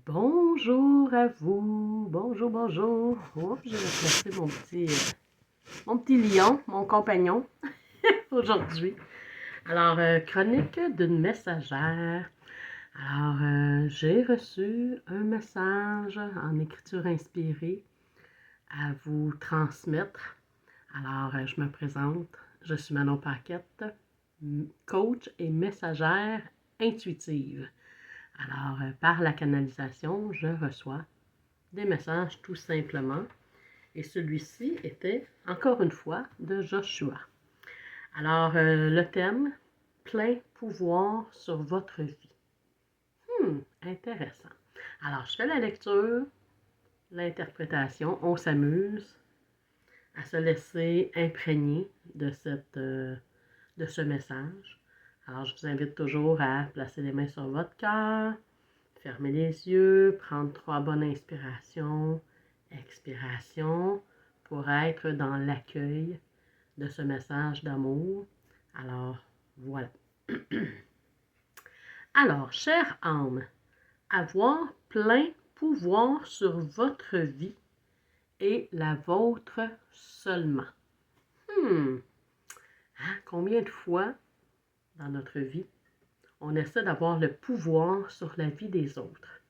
Bonjour à vous. Bonjour, bonjour. Oups, j'ai replacé mon petit lion, mon compagnon, aujourd'hui. Alors, chronique d'une messagère. Alors, j'ai reçu un message en écriture inspirée à vous transmettre. Alors, je me présente. Je suis Manon Paquette, coach et messagère intuitive. Alors, par la canalisation, je reçois des messages tout simplement. Et celui-ci était, encore une fois, de Joshua. Alors, le thème, plein pouvoir sur votre vie. Intéressant. Alors, je fais la lecture, l'interprétation, on s'amuse à se laisser imprégner de ce message. Alors, je vous invite toujours à placer les mains sur votre cœur, fermer les yeux, prendre 3 bonnes inspirations, expirations, pour être dans l'accueil de ce message d'amour. Alors, voilà. Alors, chère âme, avoir plein pouvoir sur votre vie et la vôtre seulement. Combien de fois dans notre vie, on essaie d'avoir le pouvoir sur la vie des autres?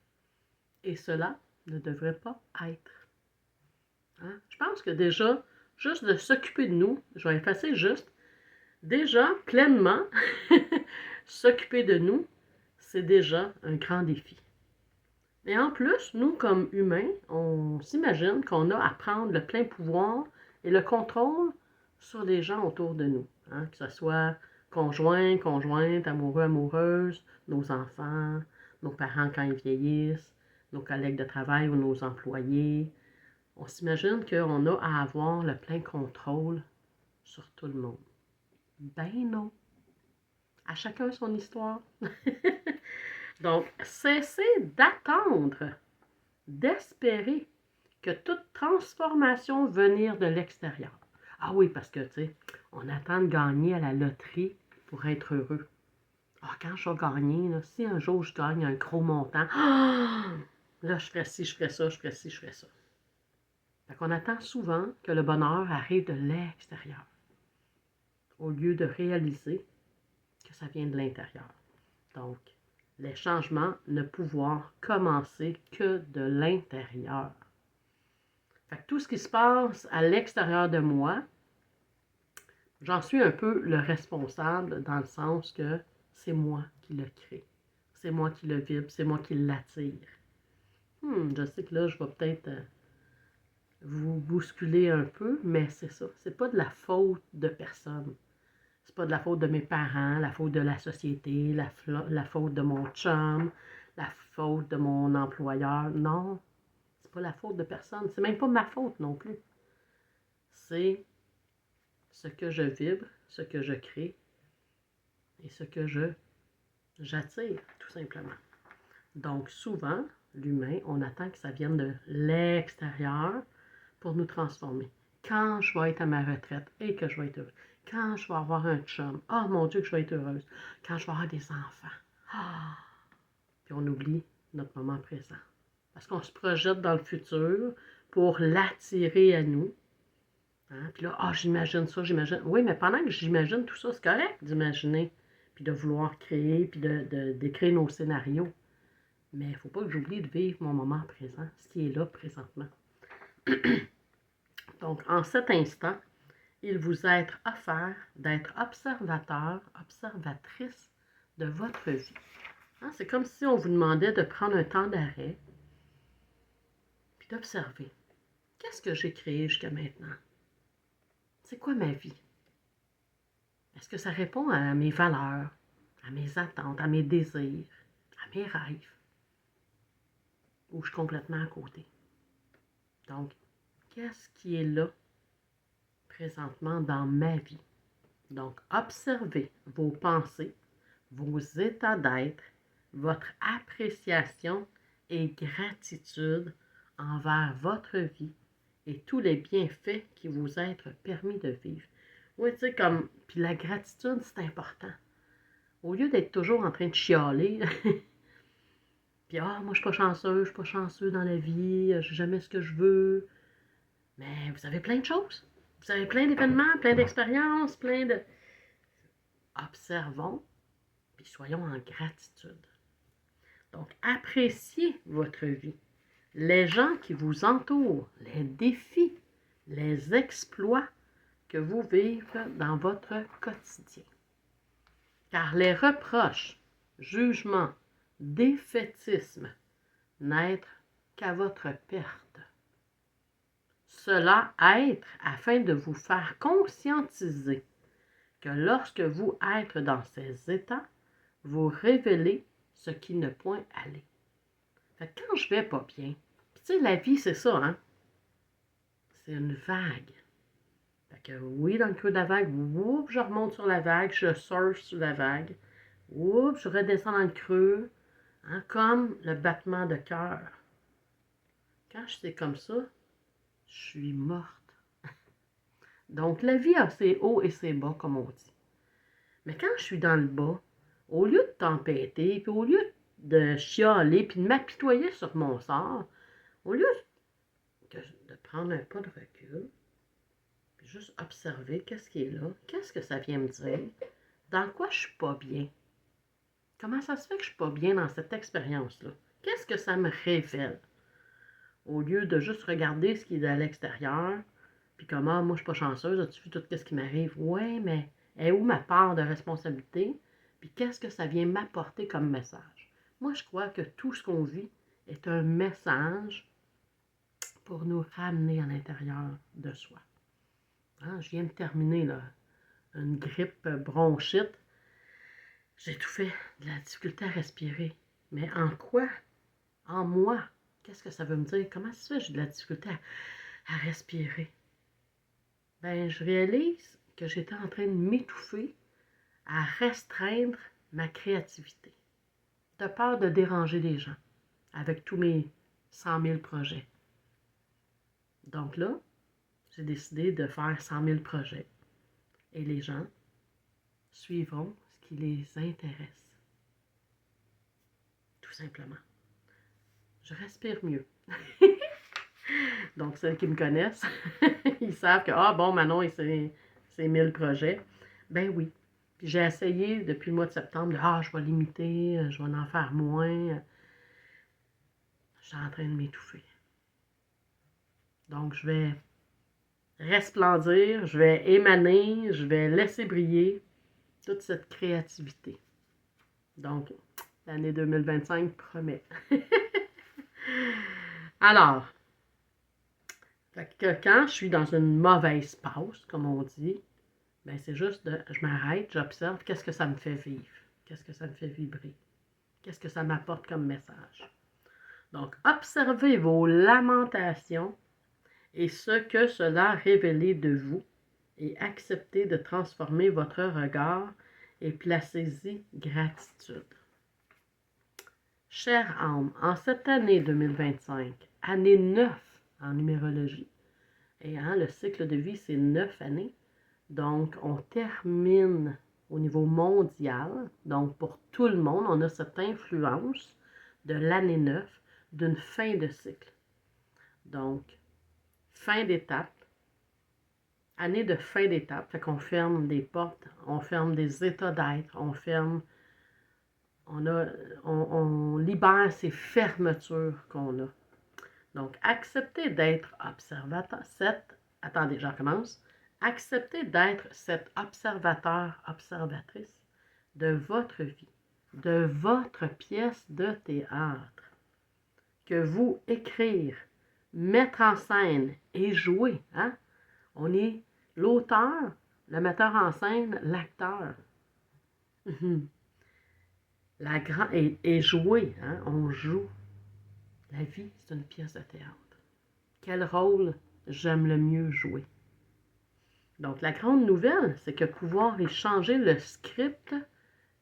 Et cela ne devrait pas être. Je pense que déjà, juste de s'occuper de nous, je vais effacer juste, déjà, pleinement, s'occuper de nous, c'est déjà un grand défi. Mais en plus, nous, comme humains, on s'imagine qu'on a à prendre le plein pouvoir et le contrôle sur les gens autour de nous. Que ce soit conjoint, conjointe, amoureux, amoureuse, nos enfants, nos parents quand ils vieillissent, nos collègues de travail ou nos employés. On s'imagine qu'on a à avoir le plein contrôle sur tout le monde. Ben non. À chacun son histoire. Donc, cessez d'attendre, d'espérer que toute transformation venir de l'extérieur. Ah oui, parce que, tu sais, on attend de gagner à la loterie pour être heureux. Quand je vais gagner, là, si un jour je gagne un gros montant, là, je ferai ci, je ferai ça, je ferai ci, je ferai ça. Fait qu'on attend souvent que le bonheur arrive de l'extérieur, au lieu de réaliser que ça vient de l'intérieur. Donc, les changements ne pouvoir commencer que de l'intérieur. Fait que tout ce qui se passe à l'extérieur de moi, j'en suis un peu le responsable dans le sens que c'est moi qui le crée. C'est moi qui le vibre, c'est moi qui l'attire. Je sais que là, je vais peut-être vous bousculer un peu, mais c'est ça. C'est pas de la faute de personne. C'est pas de la faute de mes parents, la faute de la société, la faute de mon chum, la faute de mon employeur. Non, c'est pas la faute de personne. C'est même pas ma faute non plus. C'est ce que je vibre, ce que je crée et ce que j'attire, tout simplement. Donc, souvent, l'humain, on attend que ça vienne de l'extérieur pour nous transformer. Quand je vais être à ma retraite et que je vais être heureuse. Quand je vais avoir un chum. Oh mon Dieu, que je vais être heureuse. Quand je vais avoir des enfants. Puis on oublie notre moment présent. Parce qu'on se projette dans le futur pour l'attirer à nous. Puis là, j'imagine ça, j'imagine. Oui, mais pendant que j'imagine tout ça, c'est correct d'imaginer, puis de vouloir créer, puis d'écrire nos scénarios. Mais il ne faut pas que j'oublie de vivre mon moment présent, ce qui est là présentement. Donc, en cet instant, il vous est offert d'être observateur, observatrice de votre vie. C'est comme si on vous demandait de prendre un temps d'arrêt, puis d'observer. Qu'est-ce que j'ai créé jusqu'à maintenant? C'est quoi ma vie? Est-ce que ça répond à mes valeurs, à mes attentes, à mes désirs, à mes rêves? Ou je suis complètement à côté? Donc, qu'est-ce qui est là présentement dans ma vie? Donc, observez vos pensées, vos états d'être, votre appréciation et gratitude envers votre vie et tous les bienfaits qui vous être permis de vivre. Oui, tu sais, comme, puis la gratitude, c'est important. Au lieu d'être toujours en train de chialer, puis Puis, moi, je suis pas chanceux, je suis pas chanceux dans la vie, j'ai jamais ce que je veux. Mais vous avez plein de choses. Vous avez plein d'événements, plein d'expériences, plein de... Observons, puis soyons en gratitude. Donc, appréciez votre vie, les gens qui vous entourent, les défis, les exploits que vous vivez dans votre quotidien. Car les reproches, jugements, défaitisme n'être qu'à votre perte. Cela être afin de vous faire conscientiser que lorsque vous êtes dans ces états, vous révélez ce qui ne point aller. Fait que quand je vais pas bien, tu sais, la vie, c'est ça, hein? C'est une vague. Fait que oui, dans le creux de la vague, oups, je remonte sur la vague, je surfe sur la vague, oups, je redescends dans le creux, hein, comme le battement de cœur. Quand je suis comme ça, je suis morte. Donc, la vie a ses hauts et ses bas, comme on dit. Mais quand je suis dans le bas, au lieu de tempêter, puis au lieu de chialer, puis de m'apitoyer sur mon sort, au lieu de prendre un pas de recul, puis juste observer qu'est-ce qui est là, qu'est-ce que ça vient me dire, dans quoi je suis pas bien. Comment ça se fait que je suis pas bien dans cette expérience-là? Qu'est-ce que ça me révèle? Au lieu de juste regarder ce qui est à l'extérieur, puis comment, moi, je suis pas chanceuse, as-tu vu tout ce qui m'arrive? Ouais, mais est où ma part de responsabilité? Puis qu'est-ce que ça vient m'apporter comme message? Moi, je crois que tout ce qu'on vit est un message pour nous ramener à l'intérieur de soi. Hein, je viens de terminer là, une grippe bronchite. J'ai tout fait, de la difficulté à respirer. Mais en quoi? En moi. Qu'est-ce que ça veut me dire? Comment ça se fait que j'ai de la difficulté à respirer? Ben, je réalise que j'étais en train de m'étouffer à restreindre ma créativité, de peur de déranger les gens avec tous mes 100 000 projets. Donc là, j'ai décidé de faire 100 000 projets et les gens suivront ce qui les intéresse. Tout simplement. Je respire mieux. Donc, celles qui me connaissent, ils savent que, bon, Manon et ses 1000 projets. Ben oui. Puis j'ai essayé depuis le mois de septembre de, je vais limiter, je vais en faire moins. Je suis en train de m'étouffer. Donc, je vais resplendir, je vais émaner, je vais laisser briller toute cette créativité. Donc, l'année 2025 promet. Alors, fait que quand je suis dans une mauvaise passe, comme on dit, ben c'est juste je m'arrête, j'observe qu'est-ce que ça me fait vivre, qu'est-ce que ça me fait vibrer, qu'est-ce que ça m'apporte comme message. Donc, observez vos lamentations et ce que cela a révélé de vous et acceptez de transformer votre regard et placez-y gratitude. Chère âme, en cette année 2025, année 9 en numérologie, et le cycle de vie, c'est 9 années, donc on termine au niveau mondial, donc pour tout le monde, on a cette influence de l'année 9 d'une fin de cycle. Donc, fin d'étape, année de fin d'étape, fait qu'on ferme des portes, on ferme des états d'être, on libère ces fermetures qu'on a. Donc, acceptez d'être observateur, attendez, j'en recommence. Acceptez d'être cet observateur, observatrice de votre vie, de votre pièce de théâtre. Que vous écrire, mettre en scène et jouer, hein? On est l'auteur, le metteur en scène, l'acteur. Et jouer, hein? On joue. La vie, c'est une pièce de théâtre. Quel rôle j'aime le mieux jouer? Donc, la grande nouvelle, c'est que pouvoir échanger le script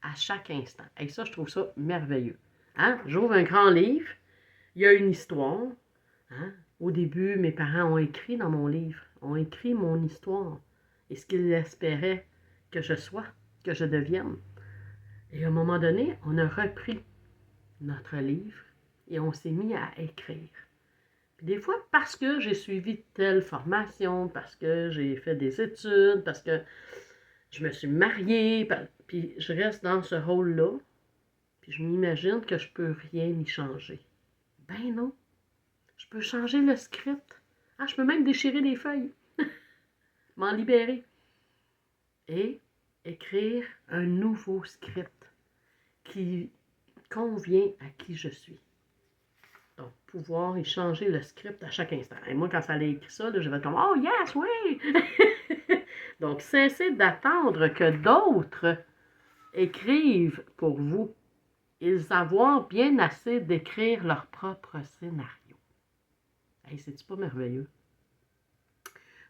à chaque instant. Et ça, je trouve ça merveilleux. Hein? J'ouvre un grand livre, il y a une histoire. Hein? Au début, mes parents ont écrit dans mon livre, ont écrit mon histoire et ce qu'ils espéraient que je sois, que je devienne. Et à un moment donné, on a repris notre livre et on s'est mis à écrire. Puis des fois, parce que j'ai suivi telle formation, parce que j'ai fait des études, parce que je me suis mariée, puis je reste dans ce rôle-là, puis je m'imagine que je peux rien y changer. Ben non, je peux changer le script. Ah, je peux même déchirer des feuilles, m'en libérer et écrire un nouveau script qui convient à qui je suis. Donc, pouvoir y changer le script à chaque instant. Et moi, quand ça allait écrire ça, là, je vais être comme « Oh yes, oui! » Donc, cessez d'attendre que d'autres écrivent pour vous. Ils avoir bien assez d'écrire leur propre scénario. Hey, c'est-tu pas merveilleux?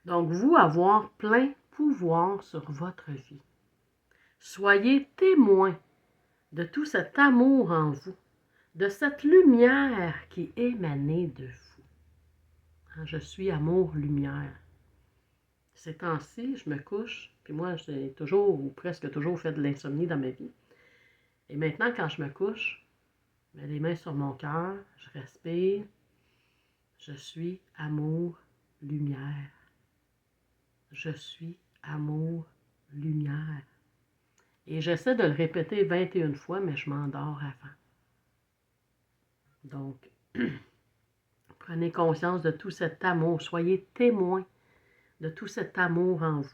Donc, vous avoir plein pouvoir sur votre vie. Soyez témoin de tout cet amour en vous, de cette lumière qui émanait de vous. Je suis amour-lumière. Ces temps-ci, je me couche, puis moi, j'ai toujours ou presque toujours fait de l'insomnie dans ma vie. Et maintenant, quand je me couche, je mets les mains sur mon cœur, je respire, je suis amour-lumière. Je suis amour-lumière. Et j'essaie de le répéter 21 fois, mais je m'endors avant. Donc, prenez conscience de tout cet amour. Soyez témoin de tout cet amour en vous,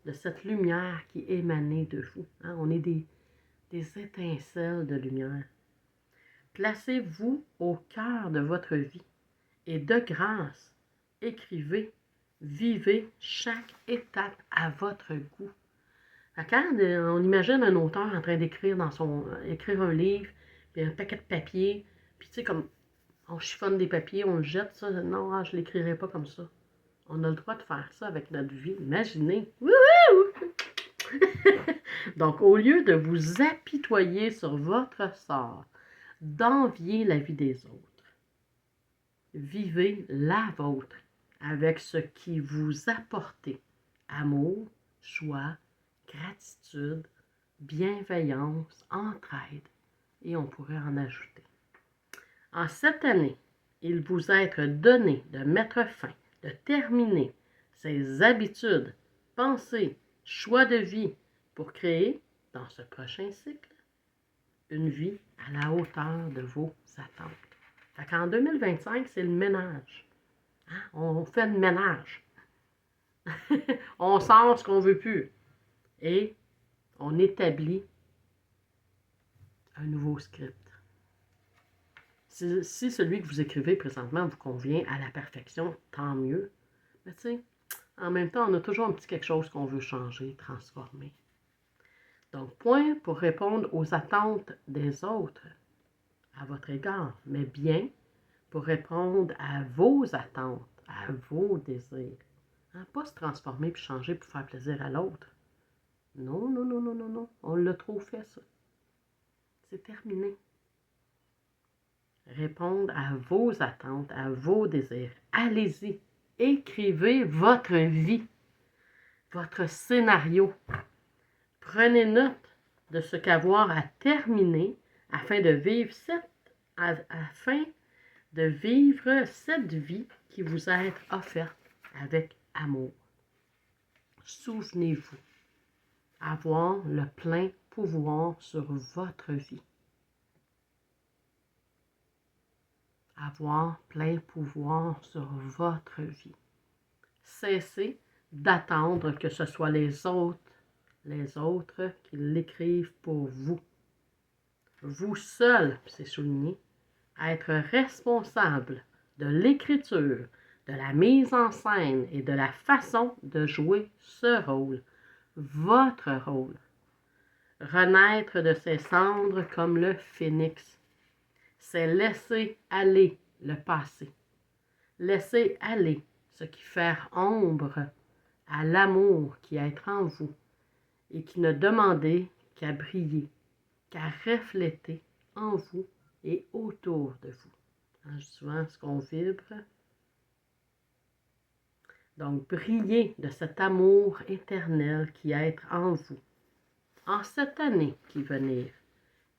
de cette lumière qui émanait de vous. Hein? On est des étincelles de lumière. Placez-vous au cœur de votre vie et de grâce, écrivez, vivez chaque étape à votre goût. Quand on imagine un auteur en train d'écrire écrire un livre, puis un paquet de papier, puis tu sais, comme on chiffonne des papiers, on le jette, ça, non, je ne l'écrirai pas comme ça. On a le droit de faire ça avec notre vie. Imaginez. Donc, au lieu de vous apitoyer sur votre sort, d'envier la vie des autres, vivez la vôtre avec ce qui vous apporte amour, joie, gratitude, bienveillance, entraide, et on pourrait en ajouter. En cette année, il vous est donné de mettre fin, de terminer ces habitudes, pensées, choix de vie pour créer, dans ce prochain cycle, une vie à la hauteur de vos attentes. Fait qu'en 2025, c'est le ménage. Hein? On fait le ménage. On sort ce qu'on ne veut plus. Et on établit un nouveau script. Si celui que vous écrivez présentement vous convient à la perfection, tant mieux. Mais tu sais, en même temps, on a toujours un petit quelque chose qu'on veut changer, transformer. Donc, point pour répondre aux attentes des autres à votre égard, mais bien pour répondre à vos attentes, à vos désirs. Hein, pas se transformer puis changer pour faire plaisir à l'autre. Non, non, non, non, non, non. On l'a trop fait, ça. C'est terminé. Répondre à vos attentes, à vos désirs. Allez-y. Écrivez votre vie, votre scénario. Prenez note de ce qu'avoir à terminer afin de vivre cette vie qui vous est offerte avec amour. Souvenez-vous, avoir le plein pouvoir sur votre vie. Avoir plein pouvoir sur votre vie. Cessez d'attendre que ce soit les autres qui l'écrivent pour vous. Vous seul, c'est souligné, être responsable de l'écriture, de la mise en scène et de la façon de jouer ce rôle, votre rôle. Renaître de ses cendres comme le phénix, c'est laisser aller le passé. Laisser aller ce qui fait ombre à l'amour qui est en vous et qui ne demandait qu'à briller, qu'à refléter en vous et autour de vous. Hein, souvent, ce qu'on vibre. Donc, brillez de cet amour éternel qui est en vous. En cette année qui va venir,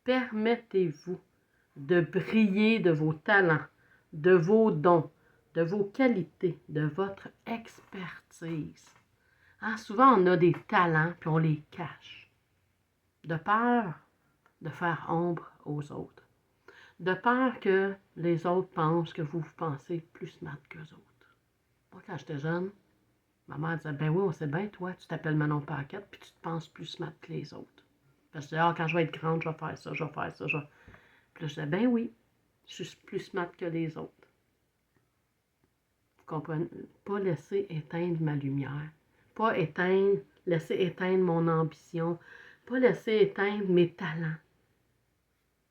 permettez-vous de briller de vos talents, de vos dons, de vos qualités, de votre expertise. Hein, souvent, on a des talents, puis on les cache, de peur de faire ombre aux autres, de peur que les autres pensent que vous pensez plus smart qu'eux autres. Moi, quand j'étais jeune, ma mère disait, ben oui, on sait bien, toi, tu t'appelles Manon Paquette, puis tu te penses plus smart que les autres. Parce que je disais, ah, quand je vais être grande, je vais faire ça, je vais faire ça. Puis là, je disais, ben oui, je suis plus smart que les autres. Vous comprenez? Pas laisser éteindre ma lumière. Pas laisser éteindre mon ambition. Pas laisser éteindre mes talents.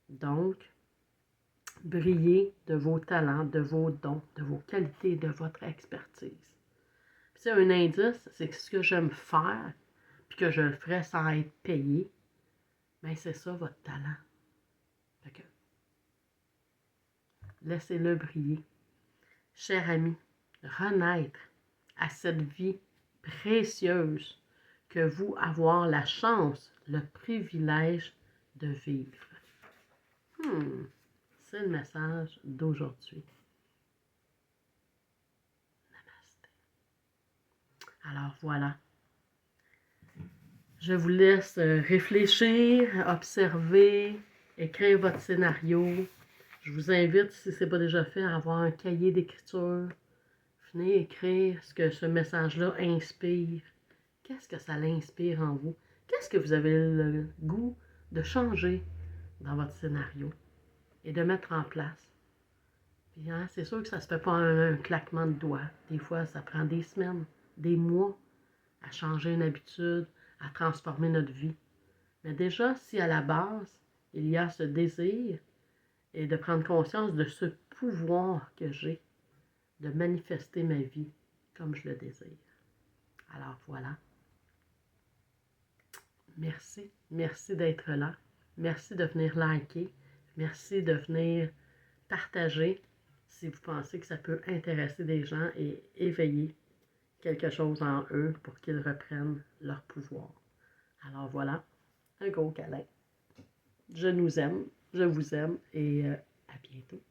Donc, brillez de vos talents, de vos dons, de vos qualités, de votre expertise. Puis un indice, c'est que ce que j'aime faire, puis que je le ferais sans être payé, bien c'est ça votre talent. Fait que, laissez-le briller. Cher ami, renaître à cette vie précieuse que vous avoir la chance, le privilège de vivre. C'est le message d'aujourd'hui. Namasté. Alors voilà. Je vous laisse réfléchir, observer, écrire votre scénario. Je vous invite, si ce n'est pas déjà fait, à avoir un cahier d'écriture. Venez écrire ce que ce message-là inspire. Qu'est-ce que ça l'inspire en vous? Qu'est-ce que vous avez le goût de changer dans votre scénario et de mettre en place? Puis, hein, c'est sûr que ça ne se fait pas un claquement de doigts. Des fois, ça prend des semaines, des mois à changer une habitude, à transformer notre vie. Mais déjà, si à la base, il y a ce désir et de prendre conscience de ce pouvoir que j'ai de manifester ma vie comme je le désire. Alors voilà. Merci. Merci d'être là. Merci de venir liker. Merci de venir partager si vous pensez que ça peut intéresser des gens et éveiller quelque chose en eux pour qu'ils reprennent leur pouvoir. Alors voilà, un gros câlin. Je nous aime, je vous aime et à bientôt.